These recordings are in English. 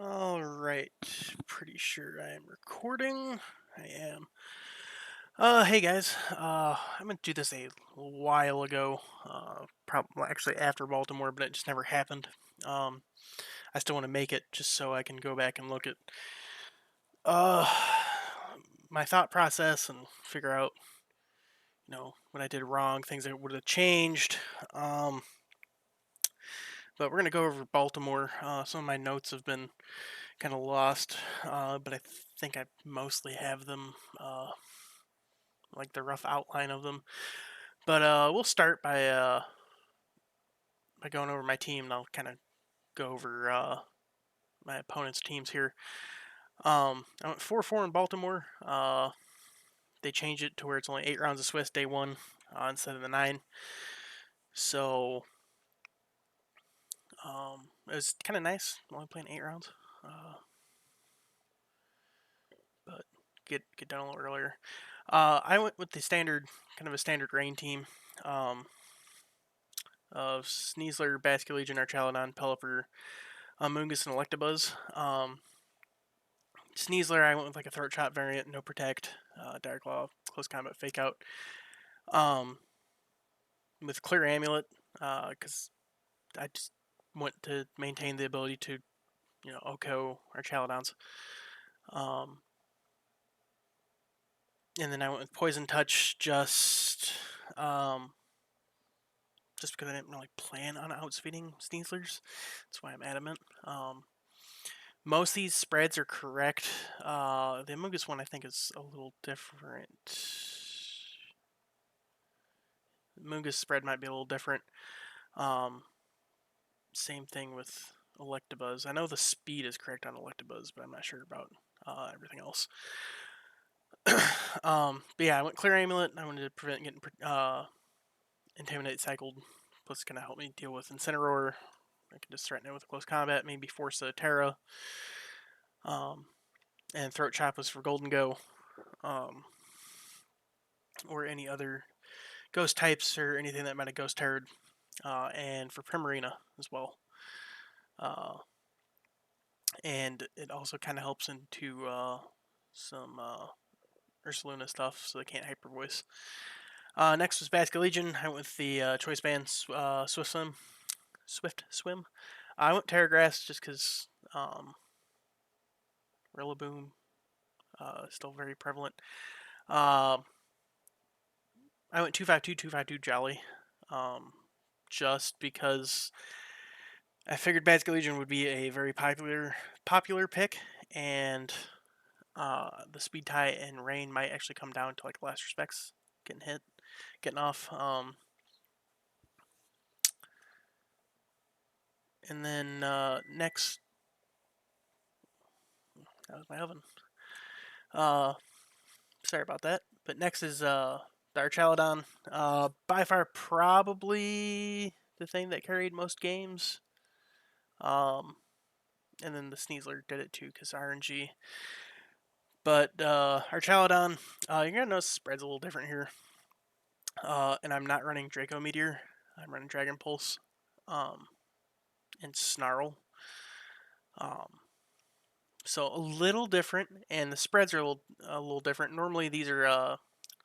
All right, pretty sure I am recording. I am. Hey guys. I'm gonna do this a while ago. Probably actually after Baltimore, but it just never happened. Um, I still want to make it just so I can go back and look at uh my thought process and figure out, what I did wrong, things that would have changed. Um, but we're gonna go over Baltimore. Some of my notes have been kind of lost, but I think I mostly have them. Like the rough outline of them. But we'll start by going over my team, and I'll kind of go over my opponent's teams here. I went 4-4 in Baltimore. They changed it to where it's only 8 rounds of Swiss day one instead of the 9. So it was kind of nice. Only playing 8 rounds, but get done a little earlier. I went with the standard, kind of a standard rain team. Of Sneasler, Basculegion, Archaludon, Pelipper, Mungus, and Electabuzz. Sneasler, I went with like a throat chop variant, no protect, Dire Claw, close combat, fake out. With Clear Amulet, because I just want to maintain the ability to, Oko or Chalodons. And then I went with Poison Touch just because I didn't really plan on outspeeding Sneaslers. That's why I'm adamant. Most of these spreads are correct. The Amogus one I think is a little different. The Amogus spread might be a little different. Same thing with Electabuzz. I know the speed is correct on Electabuzz, but I'm not sure about everything else. But yeah, I went Clear Amulet. I wanted to prevent getting Intimidate cycled. Plus, it's gonna help me deal with Incineroar. I can just threaten it with close combat. Maybe force a Terra. And Throat Chop was for Golden Go. Or any other ghost types or anything that might have ghost terrored. And for Primarina as well. And it also kind of helps into some Ursaluna stuff, so they can't hyper voice. Next was Basculegion. I went with the choice band Swift Swim. I went Terragrass just because Rillaboom is still very prevalent. I went 252 Jolly, just because I figured Basculegion would be a very popular pick, and the speed tie and rain might actually come down to like last respects, getting off. And then next, that was my oven. Sorry about that. But next is the Archaludon. By far, probably the thing that carried most games. And then the Sneasler did it too because RNG. But Archaludon, you're gonna notice the spread's a little different here. And I'm not running Draco Meteor. I'm running Dragon Pulse, and Snarl. So a little different, and the spreads are a little different. Normally these are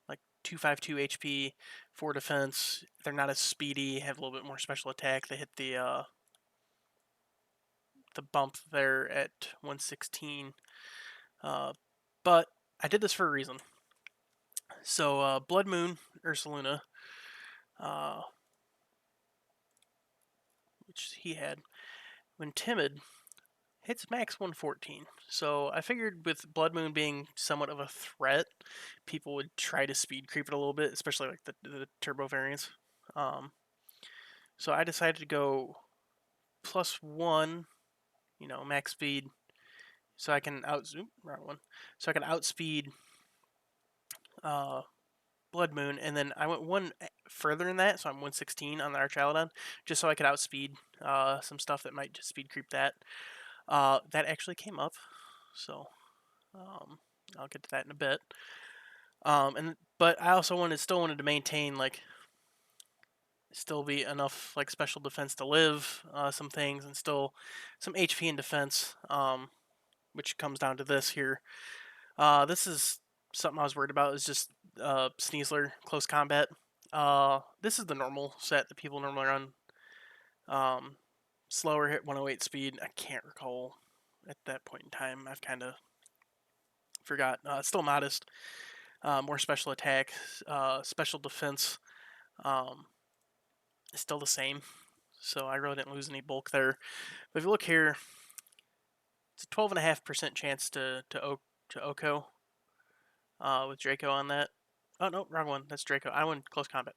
like 252 HP, 4 defense. They're not as speedy. Have a little bit more special attack. They hit the bump there at 116. But I did this for a reason. So Blood Moon Ursaluna, uh, which he had, when timid, hits max 114. So I figured with Blood Moon being somewhat of a threat, people would try to speed creep it a little bit, especially like the turbo variants. So I decided to go +1, max speed, so I can wrong one. So I can outspeed uh, Blood Moon, and then I went one further than that, so I'm 116 on the Archaludon, just so I could outspeed some stuff that might just speed creep that. That actually came up, so I'll get to that in a bit. But I also still wanted to maintain like still be enough like special defense to live some things, and still some HP and defense, which comes down to this here. This is something I was worried about. Is just Sneasler close combat. This is the normal set that people normally run. Um, Slower hit 108 speed. I can't recall at that point in time. I've kind of forgot. Still modest. More special attack, special defense. Um, Still the same. So I really didn't lose any bulk there. But if you look here, it's a 12.5% chance to Oko with Draco on that. Oh no, wrong one. That's Draco. I went close combat.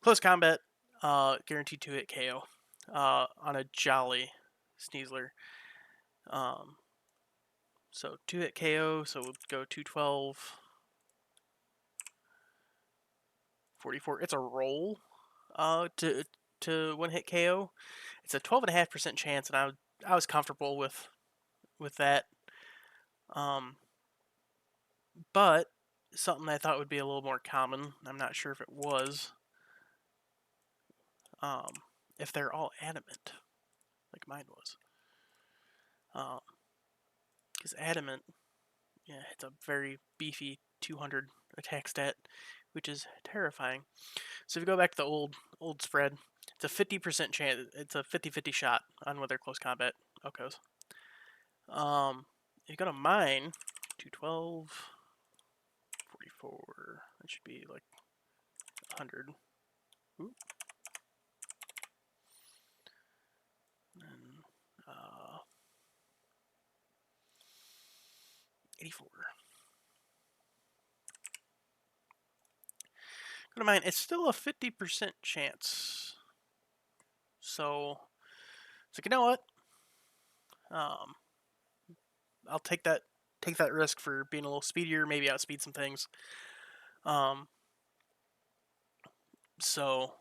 Close combat, guaranteed 2-hit KO on a Jolly Sneasler. Um, so 2-hit KO. So we'll go 212, 44. It's a roll to 1-hit KO. It's a 12.5% chance, and I was comfortable with that. But something I thought would be a little more common, I'm not sure if it was, um, if they're all adamant, like mine was. Because adamant, yeah, it's a very beefy 200 attack stat, which is terrifying. So if you go back to the old spread, it's a 50% chance. It's a 50-50 shot on whether close combat Okos. If you go to mine, 212, 44. That should be like 100. Ooh. And 84. Go to mine. It's still a 50% chance. So it's like, you know what? I'll take that risk for being a little speedier, maybe outspeed some things. So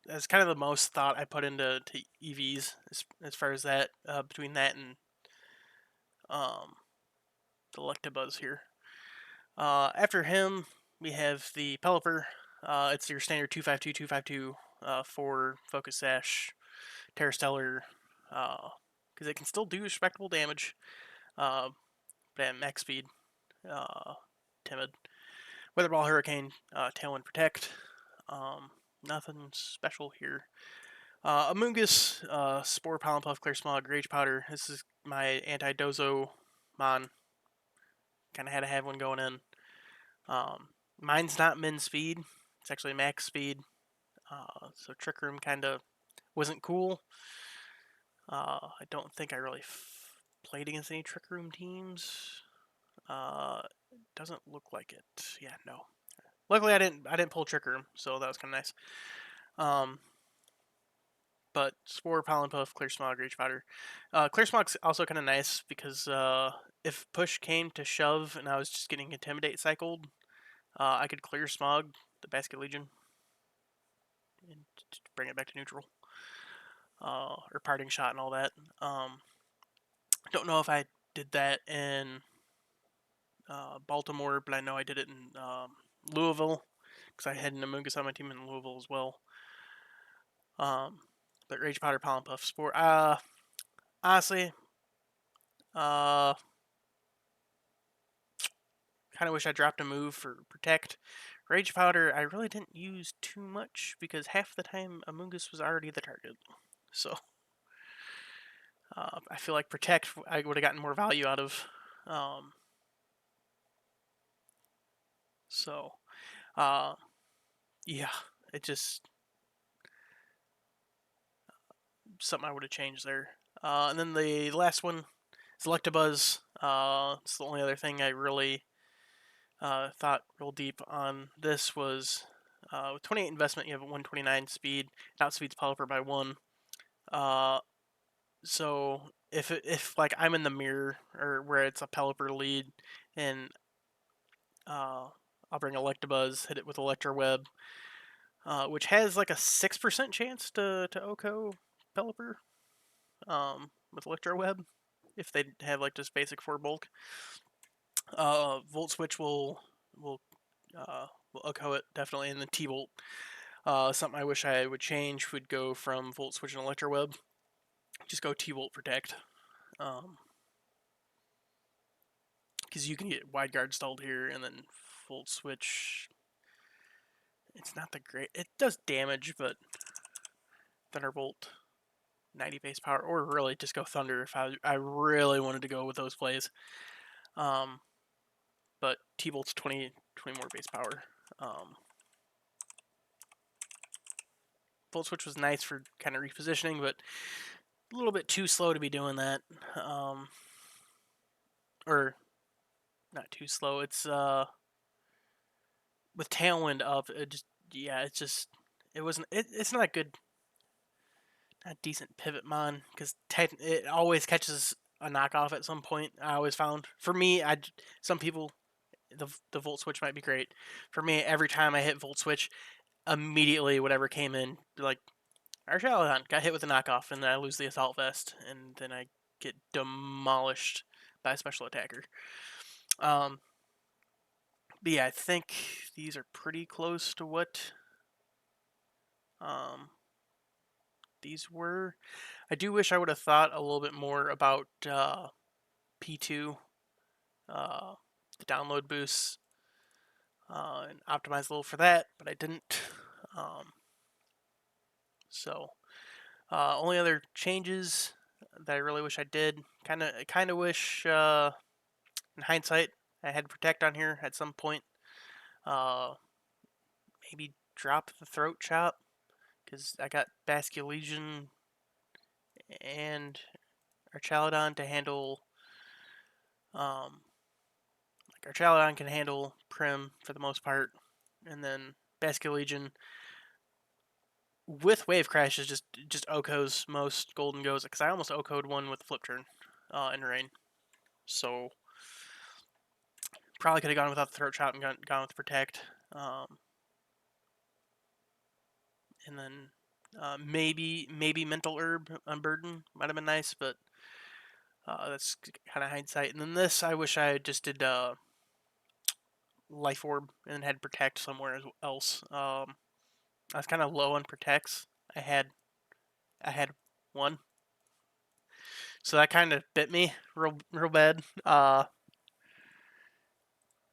that's kind of the most thought I put into EVs as far as that, between that and the Electabuzz here. After him, we have the Pelipper. It's your standard 252, 252 for Focus Sash, Terrastellar, because it can still do respectable damage, but at max speed. Timid. Weather Ball, Hurricane, Tailwind, Protect. Nothing special here. Amoonguss, Spore, Pollen Puff, Clear Smog, Rage Powder. This is my anti-Dozo Mon. Kind of had to have one going in. Mine's not min speed. It's actually max speed. So Trick Room kind of wasn't cool. I don't think I really played against any Trick Room teams. Doesn't look like it. Yeah, no. Luckily, I didn't pull Trick Room, so that was kind of nice. But Spore, Pollen Puff, Clear Smog, Rage Powder. Clear Smog's also kind of nice because if push came to shove and I was just getting Intimidate cycled, I could Clear Smog, the Basket Legion, and bring it back to neutral. Or Parting Shot and all that. Don't know if I did that in Baltimore, but I know I did it in Louisville because I had an Amoonguss on my team in Louisville as well. But Rage Powder, Pollen Puff, Spore. Honestly, kind of wish I dropped a move for Protect. Rage Powder, I really didn't use too much because half the time Amoonguss was already the target. So I feel like Protect I would have gotten more value out of. So yeah, it just something I would have changed there. And then the last one is Electabuzz. It's the only other thing I really thought real deep on. This was with 28 investment, you have a 129 speed. It outspeeds Pelipper by 1. So if like I'm in the mirror or where it's a Pelipper lead, and I'll bring Electabuzz, hit it with Electro Web, which has like a 6% chance to Oko Pelipper with Electro Web if they have like just basic 4 bulk. Volt Switch will Oko it definitely, and then T-Volt. Something I wish I would change would go from Volt Switch and Electro Web. Just go T-Volt Protect. Because you can get Wide Guard stalled here, and then Volt Switch. It's not the great. It does damage, but Thunderbolt, 90 base power, or really just go Thunder if I really wanted to go with those plays. But T-Bolt's 20 more base power. Volt Switch was nice for kind of repositioning, but a little bit too slow to be doing that. Or not too slow. It's with Tailwind up. It wasn't. It's not a good, not decent pivot mon because it always catches a knockoff at some point. I always found for me, some people the Volt Switch might be great. For me, every time I hit Volt Switch, immediately whatever came in, like Archaladon got hit with a knockoff, and then I lose the Assault Vest, and then I get demolished by a special attacker. But yeah, I think these are pretty close to what these were. I do wish I would have thought a little bit more about P2, the download boosts, and optimize a little for that, but I didn't. So, only other changes that I really wish I did. Kind of wish, in hindsight, I had Protect on here at some point. Maybe drop the Throat Chop because I got Basculegion and Archaladon to handle. Like Archaladon can handle Prim for the most part, and then Basculegion with Wave Crash is just OHKO's most Golden Goes because I almost OHKO'd one with Flip Turn in Rain. So probably could have gone without the Throat Chop and gone with Protect. And then maybe Mental Herb Unburden might have been nice, but that's kind of hindsight. And then this, I wish I just did Life Orb and then had Protect somewhere else. I was kind of low on Protects. I had one, so that kind of bit me real bad.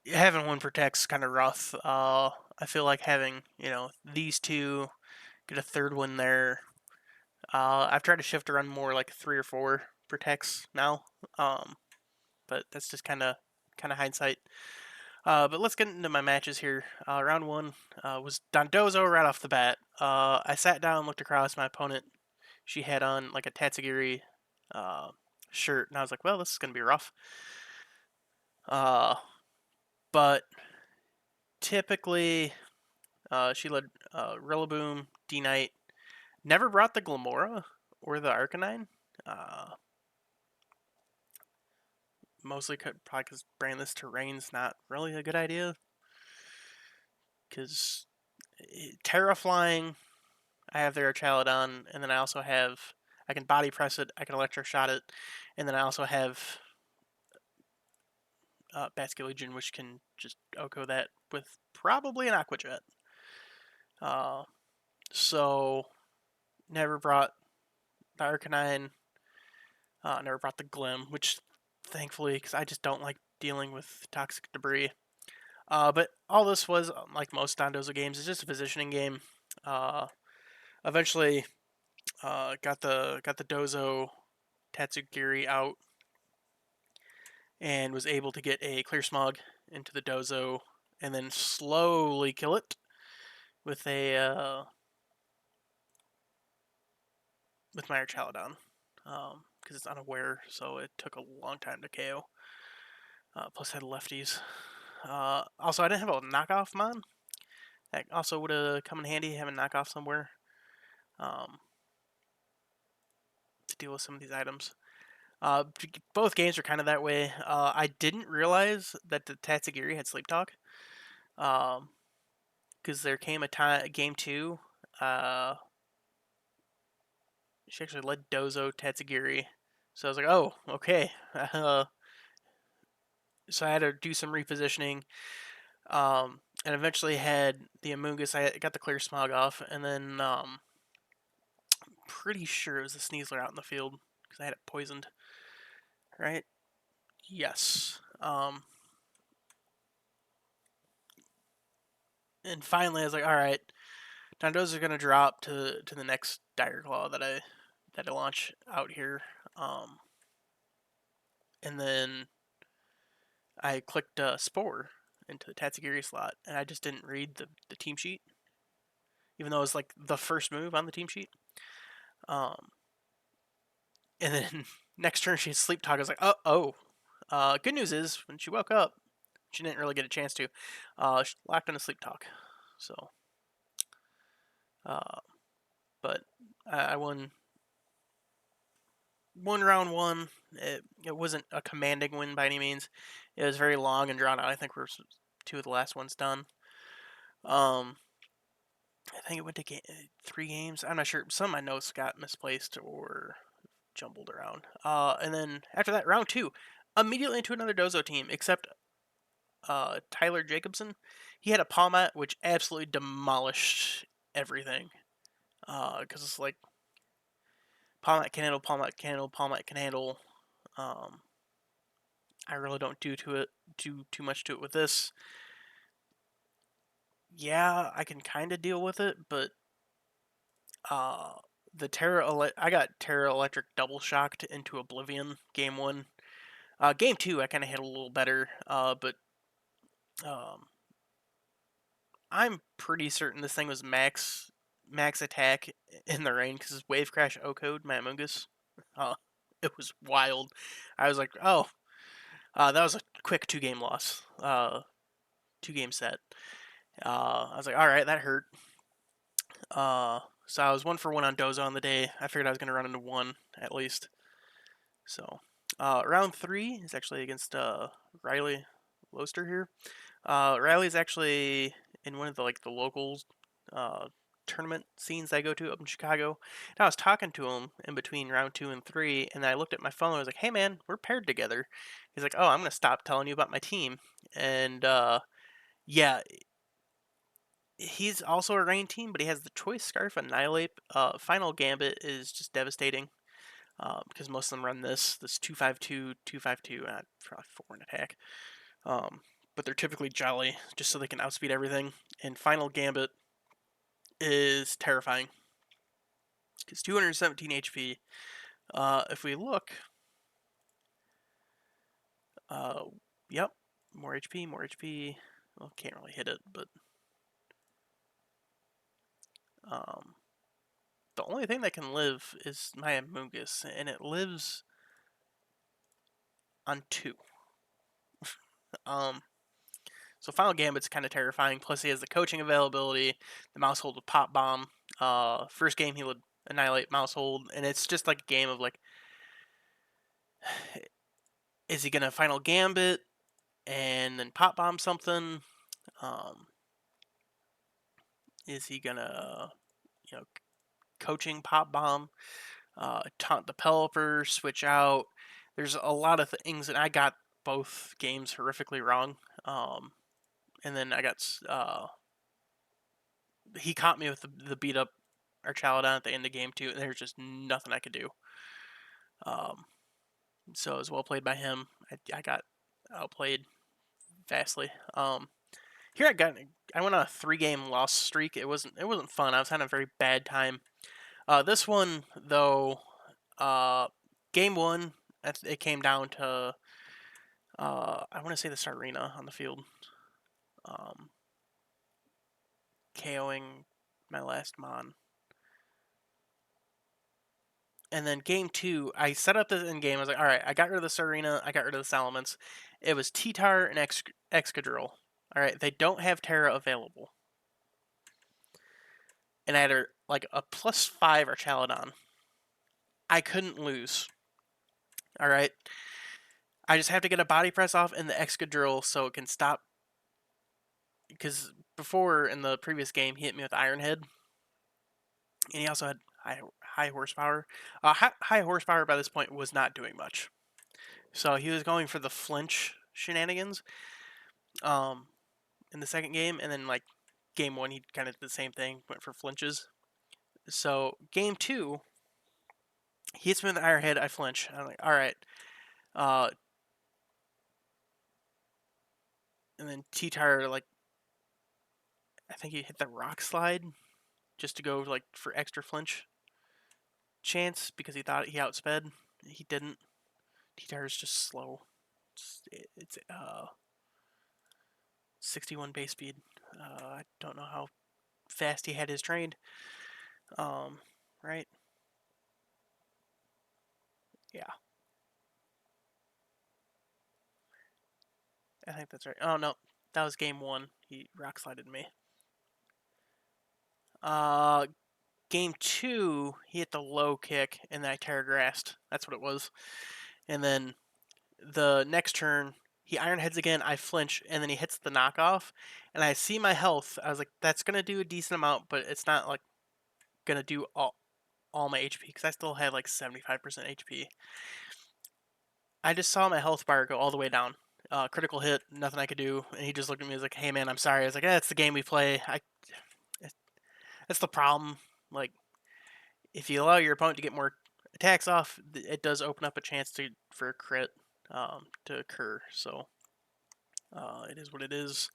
Having one Protect's kind of rough. I feel like having these two, get a third one there. I've tried to shift around more like 3 or 4 Protects now, but that's just kind of hindsight. But let's get into my matches here. Round 1 was Dondozo right off the bat. I sat down, looked across my opponent. She had on like a Tatsugiri shirt, and I was like, well, this is going to be rough. But typically, she led Rillaboom, D-Knight. Never brought the Glamora or the Arcanine. Mostly probably because bringing this to Rain's not really a good idea. Because Terra Flying, I have their Chaladon, and then I can Body Press it, I can Electro Shot it, and then I also have Basculegion, which can just OHKO that with probably an Aqua Jet. So, never brought the Arcanine, never brought the Glim, which thankfully, because I just don't like dealing with toxic debris. But all this was, like most Dondozo games, is just a positioning game. Eventually, got the Dozo Tatsugiri out and was able to get a Clear Smog into the Dozo and then slowly kill it with a with my Archaladon because it's unaware, so it took a long time to KO. Plus, had lefties. Also, I didn't have a knockoff mon. That also would have come in handy having knockoff somewhere to deal with some of these items. Both games were kind of that way. I didn't realize that the Tatsugiri had Sleep Talk. Because there came a time, game 2, she actually led Dozo Tatsugiri. So I was like, oh, okay. So I had to do some repositioning. and eventually had the Amoonguss. I got the clear smog off, and then pretty sure it was the Sneasler out in the field because I had it poisoned. Right? Yes. And finally, I was like, all right, Dondo's are gonna drop to the next Dire Claw that I launch out here. Um, and then I clicked Spore into the Tatsugiri slot, and I just didn't read the team sheet, even though it was like the first move on the team sheet. Um, and then next turn she had Sleep Talk. I was like, oh. Good news is when she woke up, she didn't really get a chance to. She locked on a Sleep Talk, so. Uh, but I won round one. It wasn't a commanding win by any means. It was very long and drawn out. I think we're two of the last ones done. Um, I think it went to 3 games. I'm not sure. Some of my notes got misplaced or jumbled around. And then after that, round two, immediately into another Dozo team, except Tyler Jacobson. He had a Palmat, which absolutely demolished everything. Because it's like Palmat can handle, Palmat can handle, Palmat can handle. Um, I really don't do too much to it with this. Yeah, I can kind of deal with it, but uh, I got Terra Electric double shocked into oblivion game one. Game two, I kind of hit a little better, but um, I'm pretty certain this thing was max attack in the rain because Wave Crash O code my Amoonguss. Uh, it was wild. I was like, oh, that was a quick 2 game loss. 2 game set. I was like, all right, that hurt. So I was 1 for 1 on Dozo on the day. I figured I was going to run into 1 at least. So, round 3 is actually against Riley Loester here. Riley's actually in one of the local uh, tournament scenes I go to up in Chicago. And I was talking to him in between round 2 and 3, and I looked at my phone and I was like, "Hey man, we're paired together." He's like, "Oh, I'm gonna stop telling you about my team." And yeah, he's also a rain team, but he has the Choice Scarf Annihilate. Final Gambit is just devastating because most of them run this 252, 252, and probably 4 in attack. But they're typically jolly just so they can outspeed everything. And Final Gambit is terrifying. It's 217 HP. If we look, uh, yep, more HP, more HP. Well, can't really hit it, but um, the only thing that can live is my Amoonguss, and it lives on 2. Um, so Final Gambit's kind of terrifying. Plus, he has the coaching availability, the mouse hold with Pop Bomb. First game he would annihilate mouse hold, and it's just like a game of like, is he gonna Final Gambit and then Pop Bomb something? Um, is he gonna, you know, coaching Pop Bomb, taunt the Pelipper, switch out? There's a lot of things, and I got both games horrifically wrong. And then I got he caught me with the beat up Archaludon at the end of game 2, and there's just nothing I could do. So it was well played by him. I got outplayed vastly. Here I went on a 3 game loss streak. It wasn't fun. I was having a very bad time. This one though, game 1, it came down to I want to say the Sarina on the field, um, KOing my last mon. And then game 2, I set up the end game. I was like, all right, I got rid of the Sarina, I got rid of the Salamence. It was T-Tar and Excadrill. All right, they don't have Terra available. And I had a +5 Archaludon. I couldn't lose. All right. I just have to get a body press off in the Excadrill so it can stop. Because before, in the previous game, he hit me with Iron Head. And he also had high horsepower. High horsepower by this point was not doing much. So he was going for the flinch shenanigans. in the second game, and then like game one he kind of did the same thing, went for flinches. So game two, he hits me in the iron head, I flinch. I'm like, all right. Uh, and then T-Tire, like, I think he hit the rock slide just to go like for extra flinch chance because he thought he outsped. He didn't. T-Tire's just slow. It's 61 base speed. I don't know how fast he had his trained. Right? Yeah, I think that's right. Oh no, that was game one. He rock slided me. Uh, game two, he hit the low kick and then I terragrassed. That's what it was. And then the next turn, he iron heads again. I flinch and then he hits the knockoff, and I see my health. I was like, that's gonna do a decent amount, but it's not like gonna do all my HP because I still had like 75% HP. I just saw my health bar go all the way down. Critical hit, nothing I could do, and he just looked at me and was like, "Hey man, I'm sorry." I was like, "It's the game we play. That's the problem. Like, if you allow your opponent to get more attacks off, it does open up a chance for a crit to occur. So it is what it is.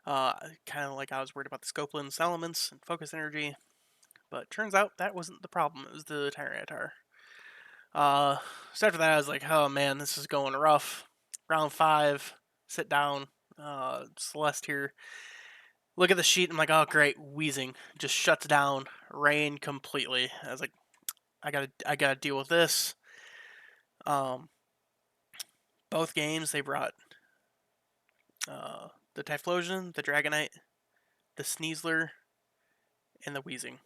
Kind of like I was worried about the Scopeland's elements and focus energy, but turns out that wasn't the problem. It was the Tyranitar. So after that, I was like, oh man, this is going rough. Round 5, sit down. Celeste here. Look at the sheet. I'm like, oh great, wheezing. Just shuts down. Rain completely. I was like, I gotta deal with this. Um, both games they brought the Typhlosion, the Dragonite, the Sneasler, and the Wheezing.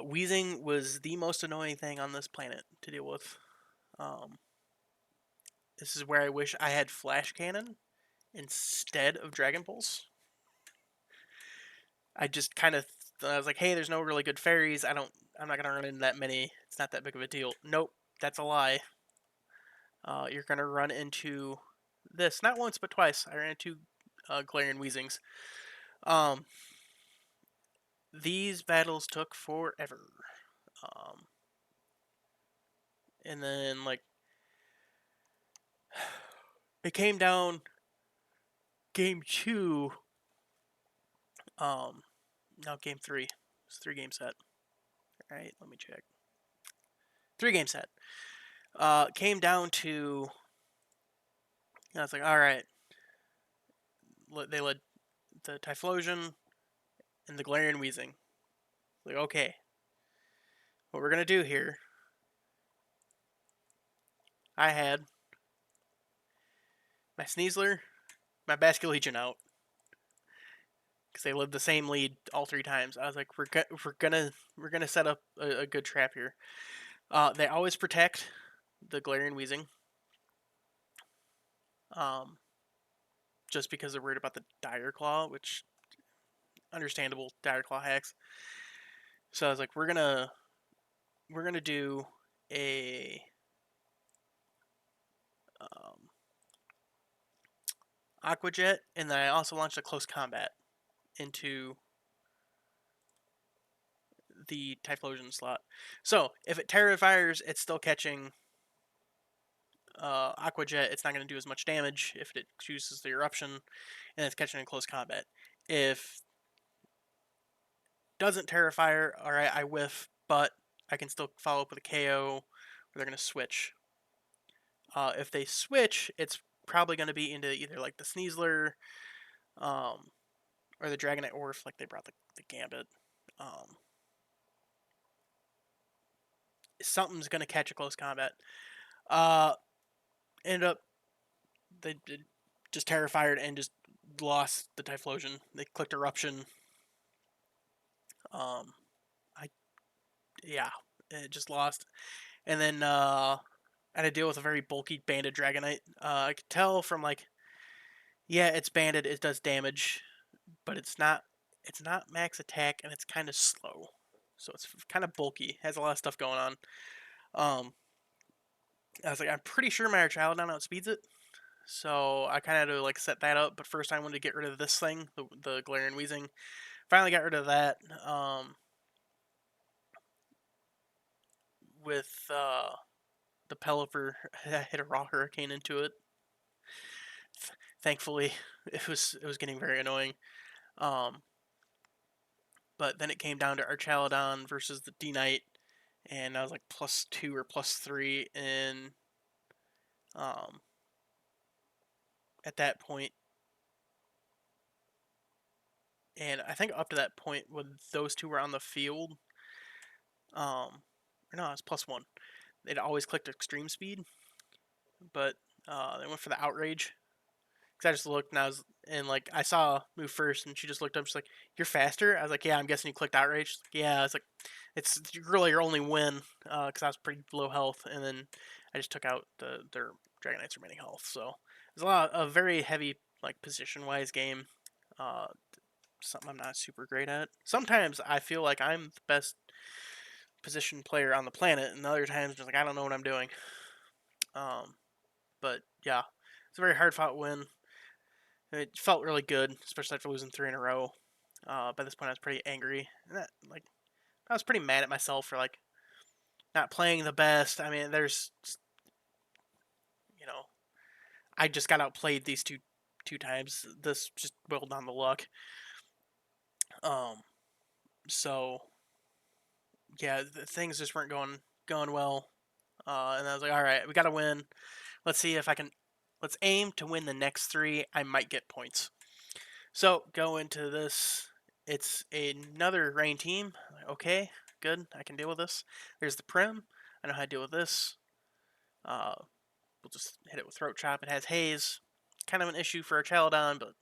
Wheezing was the most annoying thing on this planet to deal with. Um, this is where I wish I had Flash Cannon instead of Dragon Pulse. I just kind of I was like, hey, there's no really good fairies. I'm not gonna run into that many. It's not that big of a deal. Nope, that's a lie. You're gonna run into this not once but twice. I ran into Galarian Weezings. Um, these battles took forever. Um, and then like it came down game two. No, game three. It's 3 game set. All right, let me check. 3 game set. Came down to. I was like, all right. They led the Typhlosion and the Galarian Weezing. Like, okay, what we're gonna do here. I had my Sneasler, my Basculegion out because they lived the same lead all 3 times. I was like, we're gonna set up a good trap here. They always protect the Galarian Weezing. Just because they're worried about the Dire Claw, which understandable Dire Claw hacks. So I was like, we're gonna do a Aqua Jet, and then I also launched a Close Combat into the Typhlosion slot. So if it Terra Fires, it's still catching Aqua Jet. It's not going to do as much damage if it chooses the Eruption, and it's catching in Close Combat. If doesn't Terra Fire, alright, I whiff, but I can still follow up with a KO, or they're going to switch. If they switch, it's probably going to be into either like the Sneasler, or the Dragonite, or if like they brought the Gambit. Something's going to catch a Close Combat. Ended up they just Terra-Fired and just lost the Typhlosion. They clicked Eruption. It just lost. And then I had to deal with a very bulky banded Dragonite. I could tell from like, yeah, it's banded, it does damage, but it's not max attack, and it's kind of slow. So it's kind of bulky. Has a lot of stuff going on. I was like, I'm pretty sure my Archaludon outspeeds it. So I kind of had to like set that up. But first, I wanted to get rid of this thing, the glare and wheezing. Finally, got rid of that. With the Pelipper, I hit a raw hurricane into it. Thankfully, it was getting very annoying. Um, but then it came down to Archaludon versus the D Knight, and I was like +2 or +3 in um, at that point. And I think up to that point, when those two were on the field, or no, it was +1. They'd always clicked extreme speed, but they went for the outrage. Cause I just looked and like I saw move first, and she just looked up. She's like, "You're faster." I was like, "Yeah, I'm guessing you clicked outrage." Like, yeah, I was like, "It's really your only win," because I was pretty low health, and then I just took out their Dragonite's remaining health. So it's a very heavy like position wise game. Uh, Something I'm not super great at. Sometimes I feel like I'm the best position player on the planet, and other times just like I don't know what I'm doing. Um, but yeah, it's a very hard fought win. It felt really good, especially after losing 3 in a row. By this point, I was pretty angry, and I was pretty mad at myself for like not playing the best. I mean, you know, I just got outplayed these two times. This just boiled down to luck. Um, so yeah, things just weren't going well. And I was like, all right, we got to win. Let's see if I can. Let's aim to win the next three. I might get points. So go into this. It's another rain team. Okay, good. I can deal with this. There's the Prim. I know how to deal with this. Uh, we'll just hit it with Throat Chop. It has Haze. Kind of an issue for our Chaladon, but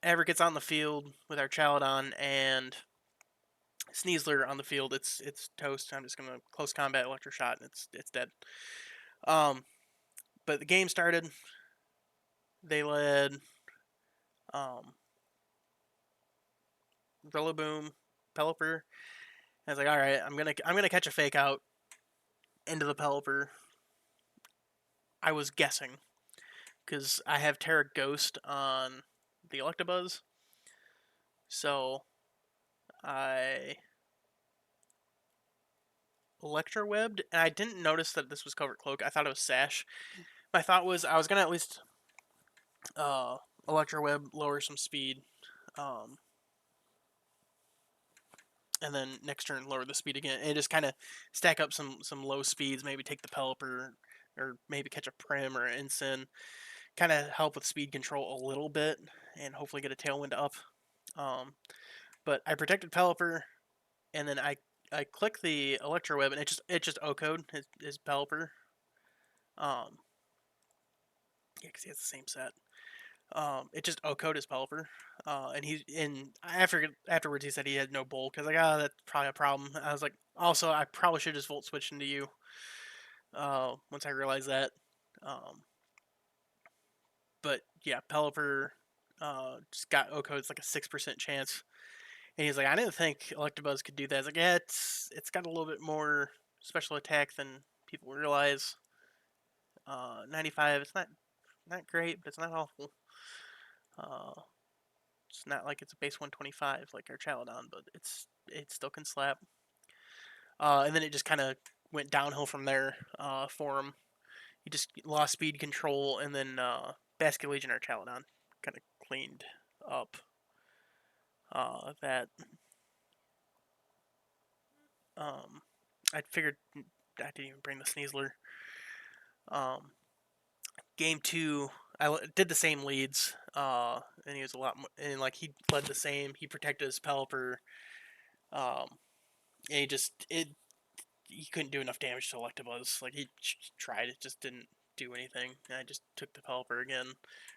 ever gets on the field with our Chaladon and Sneasler on the field, it's toast. I'm just gonna close combat electroshock and it's dead. Um, but the game started. They led um, Rillaboom, Pelipper. I was like, all right, I'm gonna catch a fake out into the Pelipper. I was guessing because I have Terra Ghost on the Electabuzz, so I Electro Webbed, and I didn't notice that this was Covert Cloak. I thought it was Sash. My thought was I was gonna at least uh, Electro Web, lower some speed, um, and then next turn lower the speed again, and just kind of stack up some low speeds. Maybe take the Pelipper, or maybe catch a Prim or an Ensign. Kind of help with speed control a little bit, and hopefully get a Tailwind up. Um, but I protected Pelipper, and then I click the Electro Web, and it just O-code his Pelipper. Um, yeah, because he has the same set. It just O-code his Pelipper. And afterwards he said he had no Bolt because like that's probably a problem. I was like, also I probably should just Volt switch into you. Once I realized that. Um, but yeah, Pelipper just got O-code. It's like a 6% chance. And he's like, I didn't think Electabuzz could do that. I was like, yeah, it's got a little bit more special attack than people realize. 95. It's not great, but it's not awful. Uh, it's not like it's a base 125 like our Chaladon, but it still can slap. And then it just kind of went downhill from there for him. He just lost speed control, and then Basket Legion or Chaladon kind of cleaned up that. Um, I figured I didn't even bring the Sneasler. Um, Game two, I did the same leads, and he was a lot more, and like he led the same. He protected his Pelipper, um, and he couldn't do enough damage to Electabuzz. Like he tried, it just didn't do anything. And I just took the Pelipper again,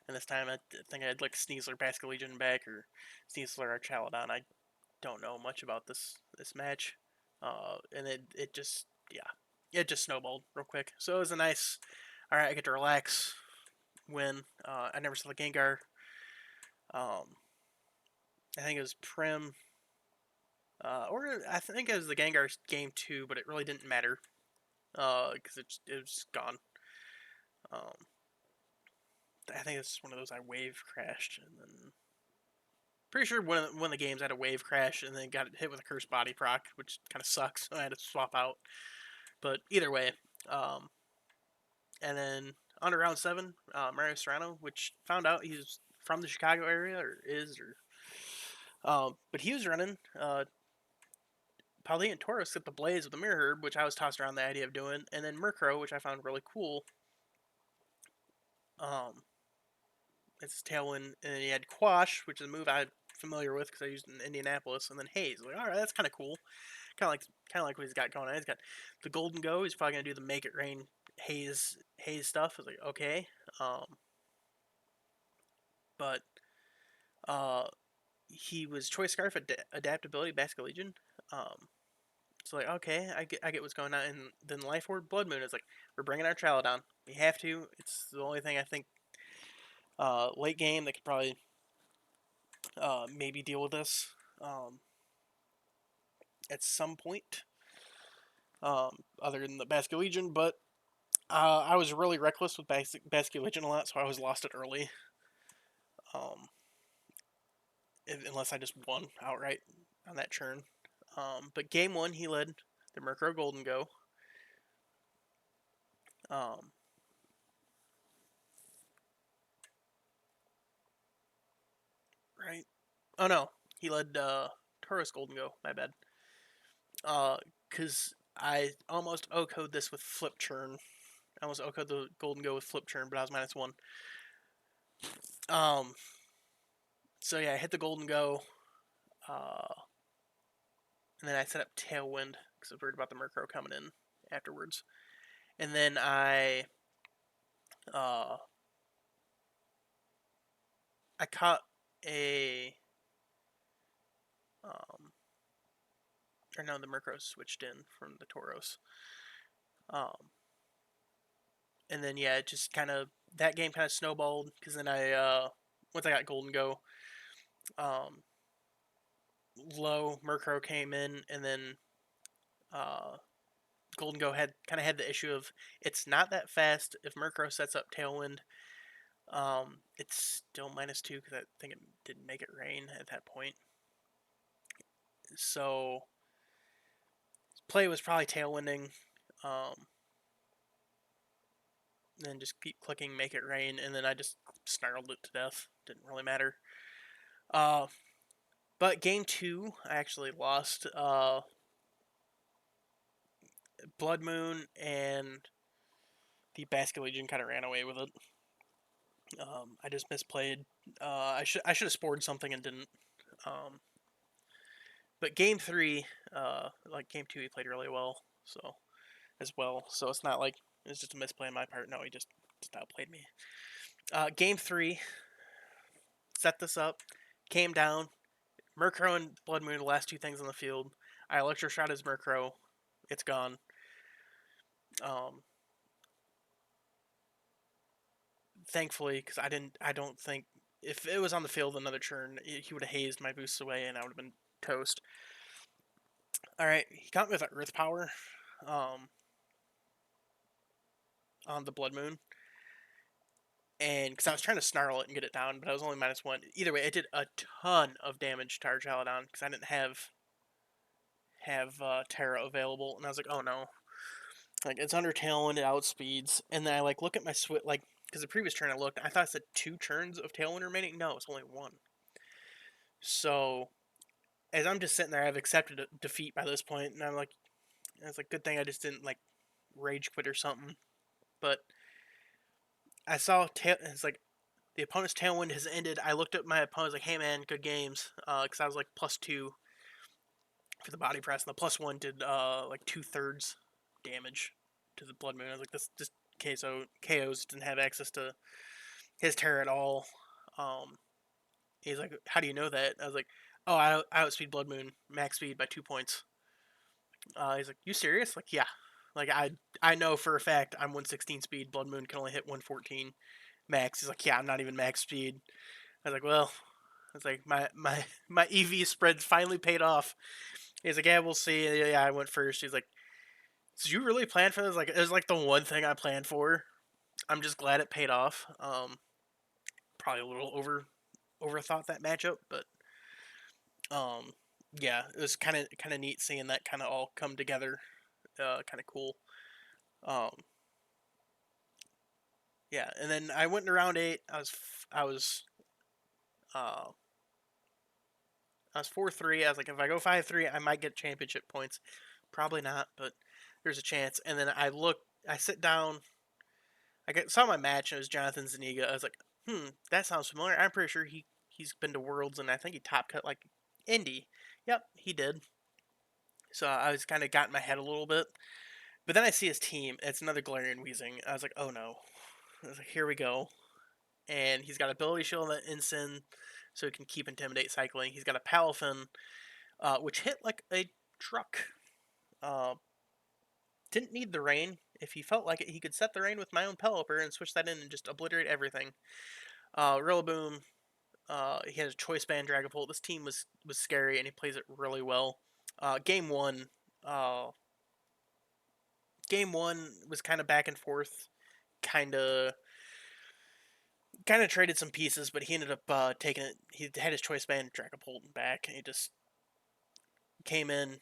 and this time I think I had like Sneasler, Basket Legion back, or Sneasler or Chaladon. I don't know much about this match, and it just yeah, it just snowballed real quick. So it was a nice. All right, I get to relax, win. I never saw the Gengar. Um, I think it was Prim, or I think it was the Gengar's game two, but it really didn't matter because it was gone. Um, I think it's one of those I wave crashed, and then pretty sure one of the games I had a wave crash and then got hit with a cursed body proc, which kind of sucks. So I had to swap out. But either way, um, and then on to round seven, Mario Serrano, which found out he's from the Chicago area or is or but he was running Paldean Taurus hit the Blaze with the Mirror Herb, which I was tossed around the idea of doing, and then Murkrow, which I found really cool. Um, it's Tailwind, and then he had Quash, which is a move I'm familiar with because I used it in Indianapolis, and then Haze. Like, all right, that's kind of cool. Kind of like what he's got going on. He's got the Golden Go. He's probably gonna do the Make It Rain Haze stuff. I was like, okay, um, but uh, he was Choice Scarf Adaptability Basket Legion. So like, okay, I get what's going on. And then Life Orb Blood Moon is like, we're bringing our Chaladon. We have to. It's the only thing I think late game that could probably maybe deal with this at some point. Other than the Basket Legion, but I was really reckless with Basket Legion a lot, so I always lost it early. Um, unless I just won outright on that churn. But game one, he led the Murkrow Golden Go. Um, right? Oh no, he led Taurus Golden Go. My bad. Because I almost O-code this with Flip Churn. I almost O-code the Golden Go with Flip Churn, but I was -1. Um, so yeah, I hit the Golden Go. Uh, and then I set up Tailwind because I was worried about the Murkrow coming in afterwards. And then uh, I caught a or no, the Murkrow switched in from the Tauros. Um, and then yeah, it just kind of that game kind of snowballed because then I once I got Golden Go, um, low Murkrow came in, and then uh, Golden Go had kind of had the issue of it's not that fast. If Murkrow sets up Tailwind, it's still -2 because I think it didn't make it rain at that point. So play was probably Tailwinding. Um, then just keep clicking Make It Rain, and then I just snarled it to death. Didn't really matter. Uh, but game two, I actually lost. Blood Moon and the Basket Legion kind of ran away with it. I just misplayed. I should have spored something and didn't. Um, but game three, like game two, he played really well. So as well. So it's not like it's just a misplay on my part. No, he just outplayed me. Game three, set this up, came down. Murkrow and Blood Moon, the last two things on the field. I electroshot his Murkrow. It's gone. Um, thankfully, because I don't think if it was on the field another turn, he would have hazed my boosts away, and I would have been toast. All right, he got me with that Earth Power, um, on the Blood Moon, and because I was trying to snarl it and get it down, but I was only -1. Either way, it did a ton of damage to our Chaladon because I didn't have Terra available, and I was like, oh no, like it's under Tailwind, it outspeeds, and then I like look at my switch, like because the previous turn I looked, I thought it said 2 turns of Tailwind remaining. No, it's only 1. So as I'm just sitting there, I've accepted a defeat by this point, and I'm like, it's like good thing I just didn't like rage quit or something. But I saw it's like the opponent's Tailwind has ended. I looked at my opponent, like, hey man, good games, because I was like +2 for the body press, and the +1 did like 2/3 damage to the Blood Moon. I was like, this KOs didn't have access to his Terra at all. Um, he's like, how do you know that? I was like, oh, I outspeed Blood Moon max speed by 2 points. He's like, you serious? Like, yeah. Like I know for a fact I'm 116 speed. Blood Moon can only hit 114 max. He's like, yeah, I'm not even max speed. I was like, well, it's like my EV spread finally paid off. He's like, yeah, we'll see. Yeah, I went first. He's like, did you really plan for this? Like, it was like the one thing I planned for. I'm just glad it paid off. probably a little overthought that matchup, but um, yeah, it was kind of neat seeing that kind of all come together. Kind of cool. Um, yeah, and then I went in round eight. I was uh, I was 4-3. I was like, if I go 5-3, I might get championship points. Probably not, but there's a chance. And then I sit down, saw my match, and it was Jonathan Zaniga. I was like, that sounds familiar. I'm pretty sure he's been to Worlds, and I think he top cut like Indy. Yep, he did. So I was kind of got in my head a little bit. But then I see his team. It's another Galarian Weezing. I was like, oh no. I was like, here we go. And he's got Ability Shield and Ensign, so he can keep Intimidate cycling. He's got a Palafin, which hit like a truck. Uh, didn't need the rain. If he felt like it, he could set the rain with my own Pelipper and switch that in and just obliterate everything. Rillaboom, he has a Choice Band Dragapult. This team was scary, and he plays it really well. Game one, uh, game one was kind of back and forth, kind of traded some pieces, but he ended up taking it. He had his Choice Band Dragapult back, and he just came in,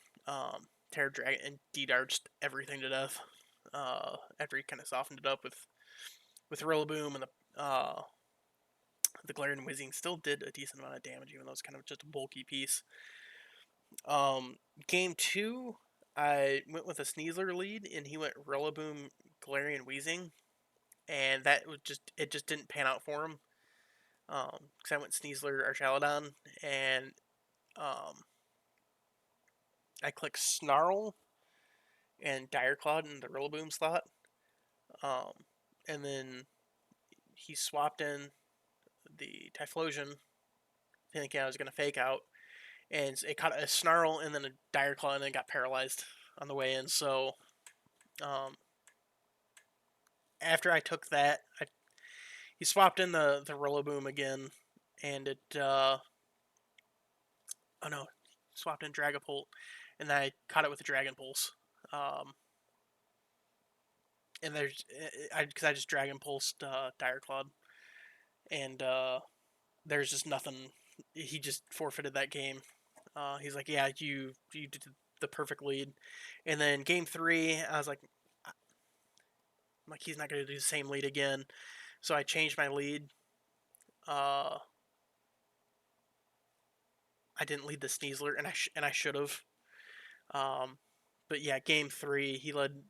Terror Dragon, and D-Darched everything to death. After he kind of softened it up with Rillaboom, and the Galarian Whizzing still did a decent amount of damage, even though it's kind of just a bulky piece. Game two, I went with a Sneasler lead, and he went Rillaboom, Galarian Weezing, and it just didn't pan out for him. Because I went Sneasler Archaludon, and um, I clicked Snarl and Dire Claw in the Rillaboom slot, um, and then he swapped in the Typhlosion, thinking I was going to fake out, and it caught a Snarl and then a Dire Claw, and then got paralyzed on the way in. So um, after I took that, he swapped in the Rillaboom again, and it oh no, swapped in Dragapult, and then I caught it with the Dragon Pulse. Um, and because I just Dragon Pulsed Dire Claw, and there's just nothing. He just forfeited that game. He's like, yeah, you did the perfect lead, and then game three, I was like, he's not going to do the same lead again, so I changed my lead. Uh, I didn't lead the Sneasler, and I should have. Um, but yeah, game three, he led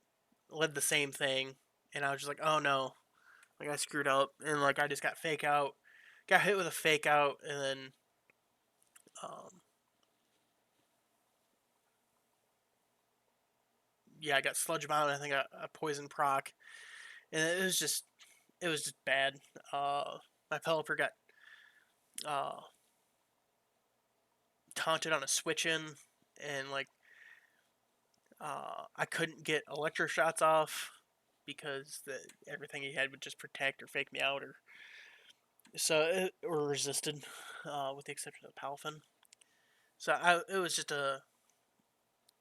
the same thing, and I was just like, oh no, like I screwed up, and like I just got hit with a fake out, and then um, yeah, I got Sludge Bomb, and I think a Poison Proc, and it was just bad. My Pelipper got uh, taunted on a switch in, and like I couldn't get Electro Shots off because everything he had would just protect or fake me out, or resisted, with the exception of Palafin. So it was just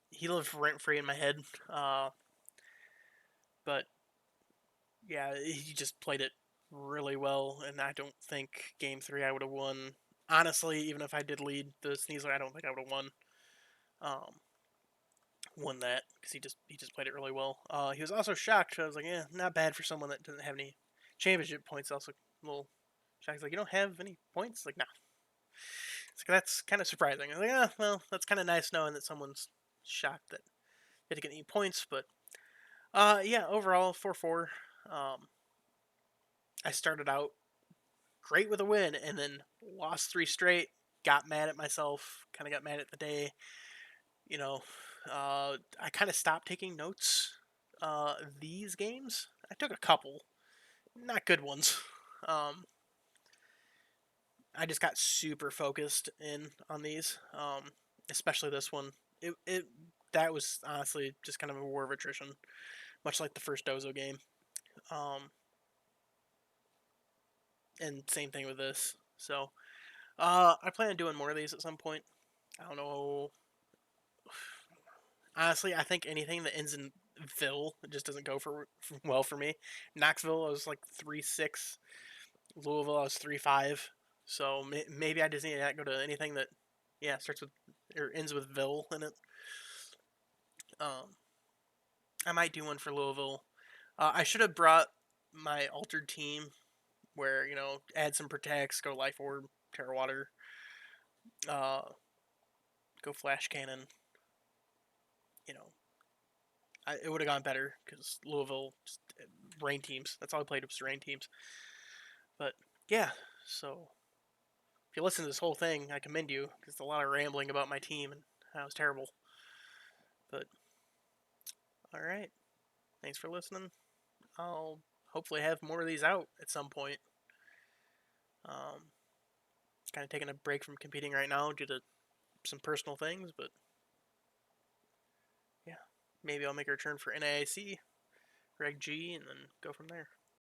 he lived rent free in my head, but yeah, he just played it really well, and I don't think game three I would have won. Honestly, even if I did lead the Sneasler, I don't think I would have um, won that because he just played it really well. He was also shocked. I was like, yeah, not bad for someone that doesn't have any championship points. Also, a little shocked. He's like, you don't have any points? Like, nah. It's like, that's kind of surprising. I was like, yeah, well, that's kind of nice knowing that someone's shocked that they didn't get any points. But yeah, overall 4-4. Um, I started out great with a win, and then lost three straight. Got mad at myself. Kind of got mad at the day. You know, I kind of stopped taking notes. These games, I took a couple, not good ones. Um, I just got super focused in on these, especially this one. It that was honestly just kind of a war of attrition, much like the first Dozo game. Um, and same thing with this. So, I plan on doing more of these at some point. I don't know. Honestly, I think anything that ends in Ville just doesn't go for well for me. Knoxville, I was like 3-6. Louisville, I was 3-5. So maybe I just need to not go to anything that, yeah, starts with or ends with Ville in it. Um, I might do one for Louisville. I should have brought my altered team where, add some protects, go life orb, terror water, uh, go flash cannon. You know, it would have gone better because Louisville just, rain teams. That's all I played was rain teams. But yeah, so if you listen to this whole thing, I commend you because it's a lot of rambling about my team and how it's terrible. But all right, thanks for listening. I'll hopefully have more of these out at some point. Um, kind of taking a break from competing right now due to some personal things, but yeah, maybe I'll make a return for NAIC, Greg G, and then go from there.